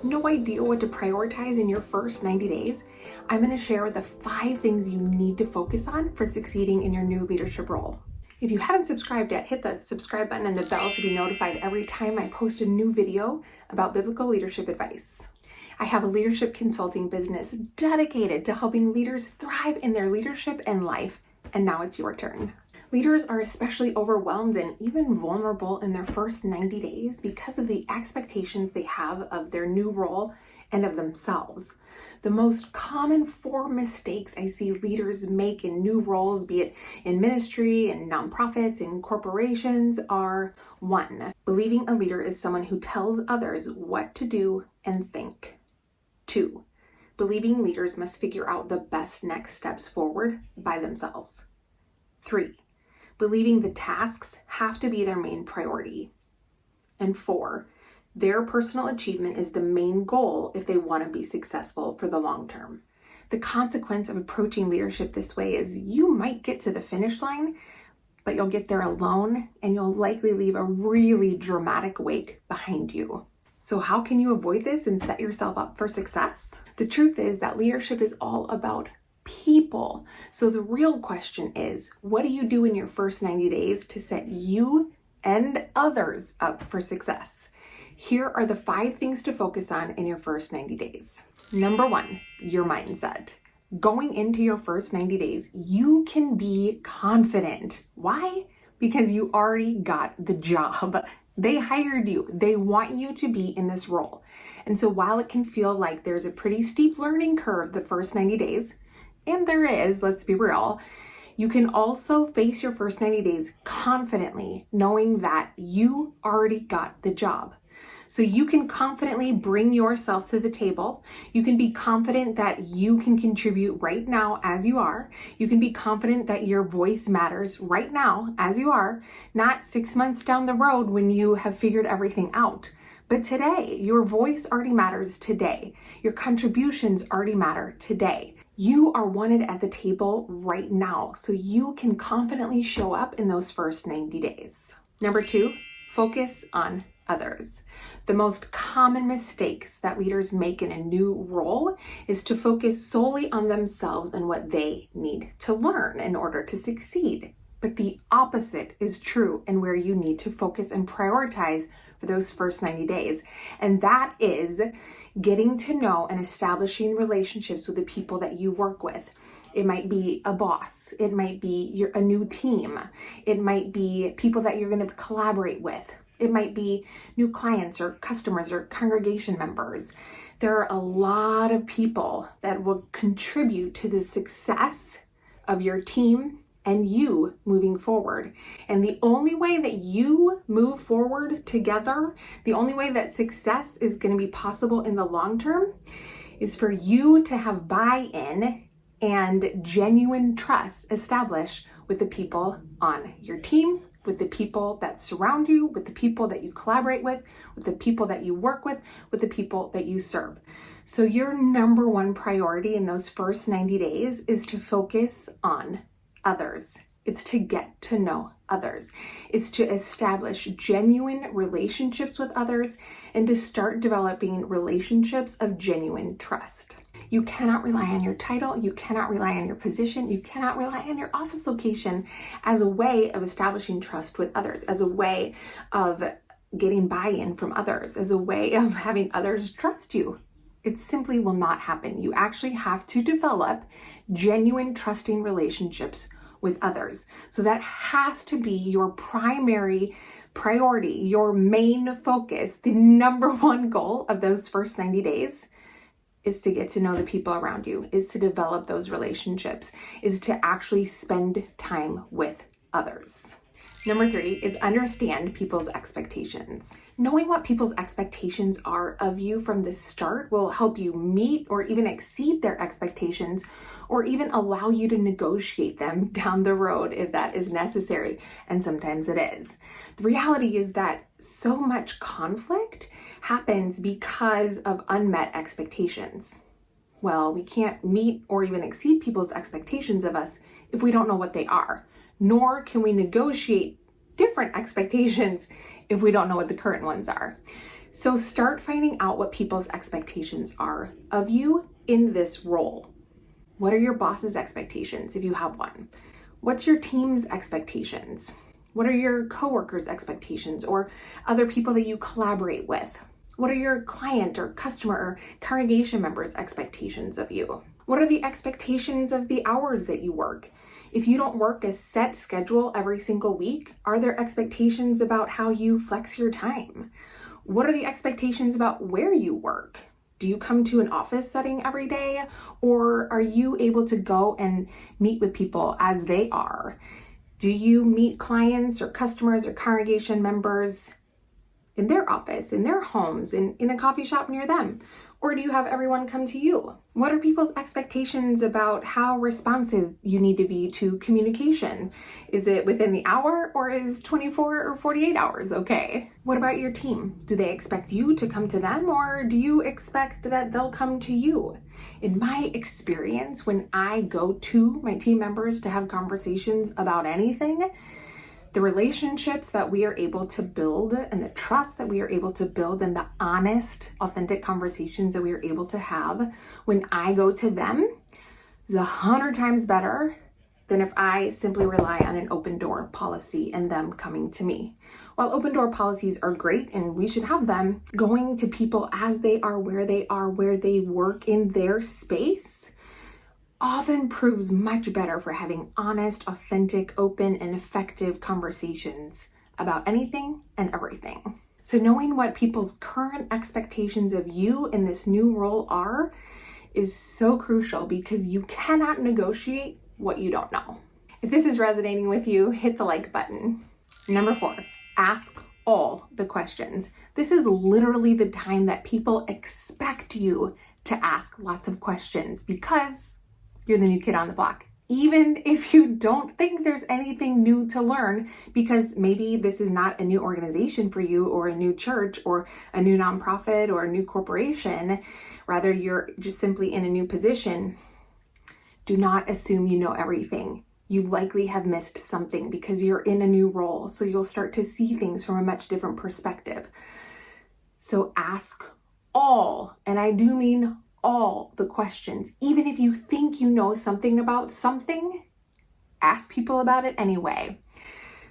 No idea what to prioritize in your first 90 days? I'm going to share the 5 things you need to focus on for succeeding in your new leadership role. If you haven't subscribed yet, hit the subscribe button and the bell to be notified every time I post a new video about biblical leadership advice. I have a leadership consulting business dedicated to helping leaders thrive in their leadership and life, and now it's your turn. Leaders are especially overwhelmed and even vulnerable in their first 90 days because of the expectations they have of their new role and of themselves. The most common 4 mistakes I see leaders make in new roles, be it in ministry, in nonprofits, in corporations, are 1, believing a leader is someone who tells others what to do and think. 2, believing leaders must figure out the best next steps forward by themselves. 3, believing the tasks have to be their main priority. And 4, their personal achievement is the main goal if they want to be successful for the long term. The consequence of approaching leadership this way is you might get to the finish line, but you'll get there alone and you'll likely leave a really dramatic wake behind you. So how can you avoid this and set yourself up for success? The truth is that leadership is all about people. So the real question is, what do you do in your first 90 days to set you and others up for success? Here are the 5 things to focus on in your first 90 days. Number 1, your mindset. Going into your first 90 days, you can be confident. Why? Because you already got the job. They hired you. They want you to be in this role. And so while it can feel like there's a pretty steep learning curve the first 90 days, and there is, let's be real, you can also face your first 90 days confidently, knowing that you already got the job. So you can confidently bring yourself to the table. You can be confident that you can contribute right now as you are. You can be confident that your voice matters right now as you are, not 6 months down the road when you have figured everything out. But today, your voice already matters today. Your contributions already matter today. You are wanted at the table right now, so you can confidently show up in those first 90 days. Number 2, focus on others. The most common mistakes that leaders make in a new role is to focus solely on themselves and what they need to learn in order to succeed. But the opposite is true and where you need to focus and prioritize for those first 90 days. And that is getting to know and establishing relationships with the people that you work with. It might be a boss. It might be a new team. It might be people that you're going to collaborate with. It might be new clients or customers or congregation members. There are a lot of people that will contribute to the success of your team and you moving forward. And the only way that you move forward together, the only way that success is going to be possible in the long term is for you to have buy-in and genuine trust established with the people on your team, with the people that surround you, with the people that you collaborate with the people that you work with the people that you serve. So your number 1 priority in those first 90 days is to focus on others. It's to get to know others. It's to establish genuine relationships with others and to start developing relationships of genuine trust. You cannot rely on your title. You cannot rely on your position. You cannot rely on your office location as a way of establishing trust with others, as a way of getting buy-in from others, as a way of having others trust you. It simply will not happen. You actually have to develop genuine trusting relationships with others. So that has to be your primary priority, your main focus. The number 1 goal of those first 90 days is to get to know the people around you, is to develop those relationships, is to actually spend time with others. Number 3 is understand people's expectations. Knowing what people's expectations are of you from the start will help you meet or even exceed their expectations, or even allow you to negotiate them down the road if that is necessary. And sometimes it is. The reality is that so much conflict happens because of unmet expectations. Well, we can't meet or even exceed people's expectations of us if we don't know what they are. Nor can we negotiate different expectations if we don't know what the current ones are. So start finding out what people's expectations are of you in this role. What are your boss's expectations if you have one? What's your team's expectations? What are your coworkers' expectations or other people that you collaborate with? What are your client or customer or congregation members' expectations of you? What are the expectations of the hours that you work? If you don't work a set schedule every single week, are there expectations about how you flex your time? What are the expectations about where you work? Do you come to an office setting every day, or are you able to go and meet with people as they are? Do you meet clients or customers or congregation members in their office, in their homes, in a coffee shop near them? Or do you have everyone come to you? What are people's expectations about how responsive you need to be to communication? Is it within the hour, or is 24 or 48 hours okay? What about your team? Do they expect you to come to them, or do you expect that they'll come to you? In my experience, when I go to my team members to have conversations about anything, the relationships that we are able to build and the trust that we are able to build and the honest, authentic conversations that we are able to have when I go to them is 100 times better than if I simply rely on an open door policy and them coming to me. While open door policies are great and we should have them, going to people as they are, where they work in their space, often proves much better for having honest, authentic, open, and effective conversations about anything and everything. So knowing what people's current expectations of you in this new role are is so crucial, because you cannot negotiate what you don't know. If this is resonating with you, hit the like button. Number 4, ask all the questions. This is literally the time that people expect you to ask lots of questions, because you're the new kid on the block. Even if you don't think there's anything new to learn, because maybe this is not a new organization for you, or a new church, or a new nonprofit, or a new corporation, rather you're just simply in a new position, do not assume you know everything. You likely have missed something because you're in a new role, so you'll start to see things from a much different perspective. So ask all, and I do mean all, the questions. Even if you think you know something about something, ask people about it anyway.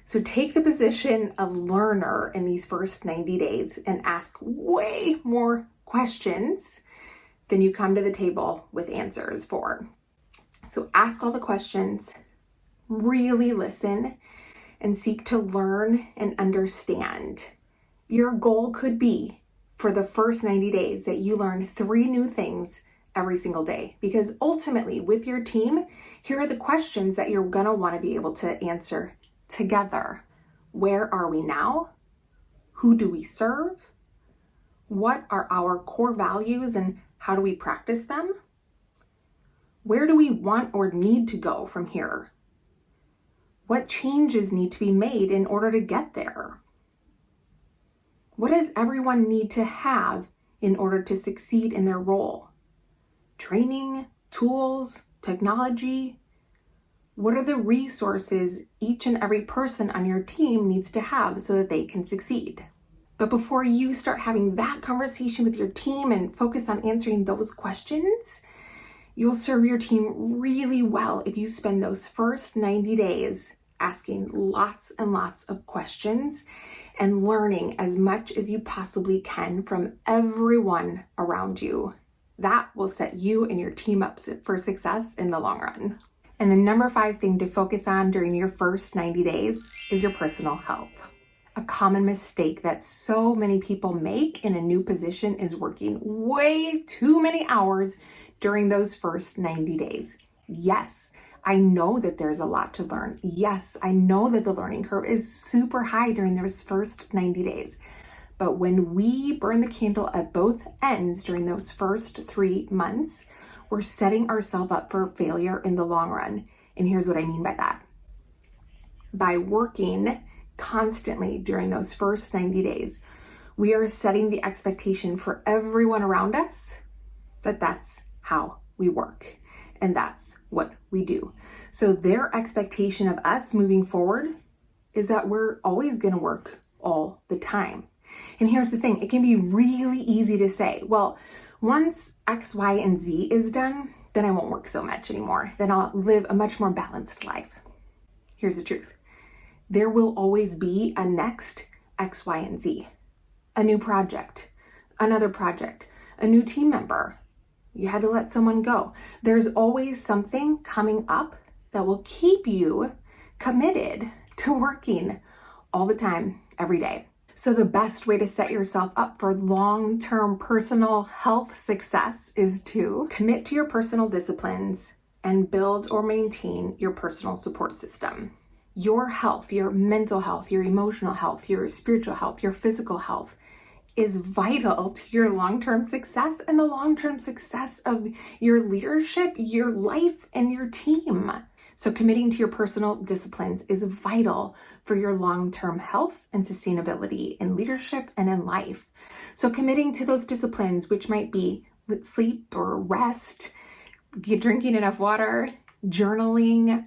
So take the position of learner in these first 90 days and ask way more questions than you come to the table with answers for. So ask all the questions, really listen, and seek to learn and understand. Your goal could be, for the first 90 days, that you learn 3 new things every single day. Because ultimately, with your team, here are the questions that you're gonna wanna be able to answer together. Where are we now? Who do we serve? What are our core values and how do we practice them? Where do we want or need to go from here? What changes need to be made in order to get there? What does everyone need to have in order to succeed in their role? Training, tools, technology? What are the resources each and every person on your team needs to have so that they can succeed? But before you start having that conversation with your team and focus on answering those questions, you'll serve your team really well if you spend those first 90 days asking lots and lots of questions and learning as much as you possibly can from everyone around you. That will set you and your team up for success in the long run. And the number 5 thing to focus on during your first 90 days is your personal health. A common mistake that so many people make in a new position is working way too many hours during those first 90 days. Yes, I know that there's a lot to learn. Yes, I know that the learning curve is super high during those first 90 days. But when we burn the candle at both ends during those first 3 months, we're setting ourselves up for failure in the long run. And here's what I mean by that. By working constantly during those first 90 days, we are setting the expectation for everyone around us that that's how we work and that's what we do. So their expectation of us moving forward is that we're always going to work all the time. And here's the thing, it can be really easy to say, well, once X, Y, and Z is done, then I won't work so much anymore. Then I'll live a much more balanced life. Here's the truth. There will always be a next X, Y, and Z. A new project, another project, a new team member. You had to let someone go. There's always something coming up that will keep you committed to working all the time, every day. So the best way to set yourself up for long-term personal health success is to commit to your personal disciplines and build or maintain your personal support system. Your health, your mental health, your emotional health, your spiritual health, your physical health is vital to your long-term success and the long-term success of your leadership, your life, and your team. So committing to your personal disciplines is vital for your long-term health and sustainability in leadership and in life. So committing to those disciplines, which might be sleep or rest, drinking enough water, journaling,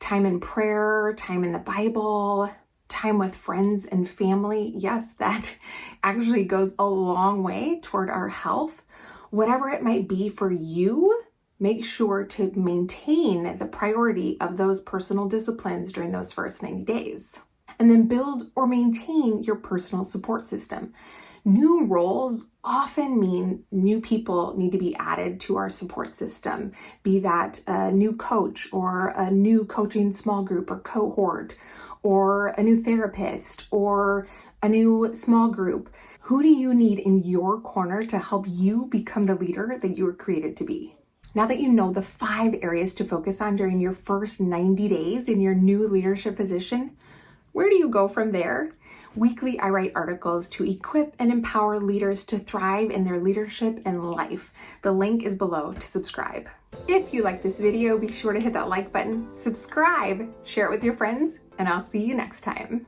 time in prayer, time in the Bible, time with friends and family. Yes, that actually goes a long way toward our health. Whatever it might be for you, make sure to maintain the priority of those personal disciplines during those first 90 days. And then build or maintain your personal support system. New roles often mean new people need to be added to our support system, be that a new coach or a new coaching small group or cohort, or a new therapist or a new small group. Who do you need in your corner to help you become the leader that you were created to be? Now that you know the 5 areas to focus on during your first 90 days in your new leadership position, where do you go from there? Weekly, I write articles to equip and empower leaders to thrive in their leadership and life. The link is below to subscribe. If you like this video, be sure to hit that like button, subscribe, share it with your friends, and I'll see you next time.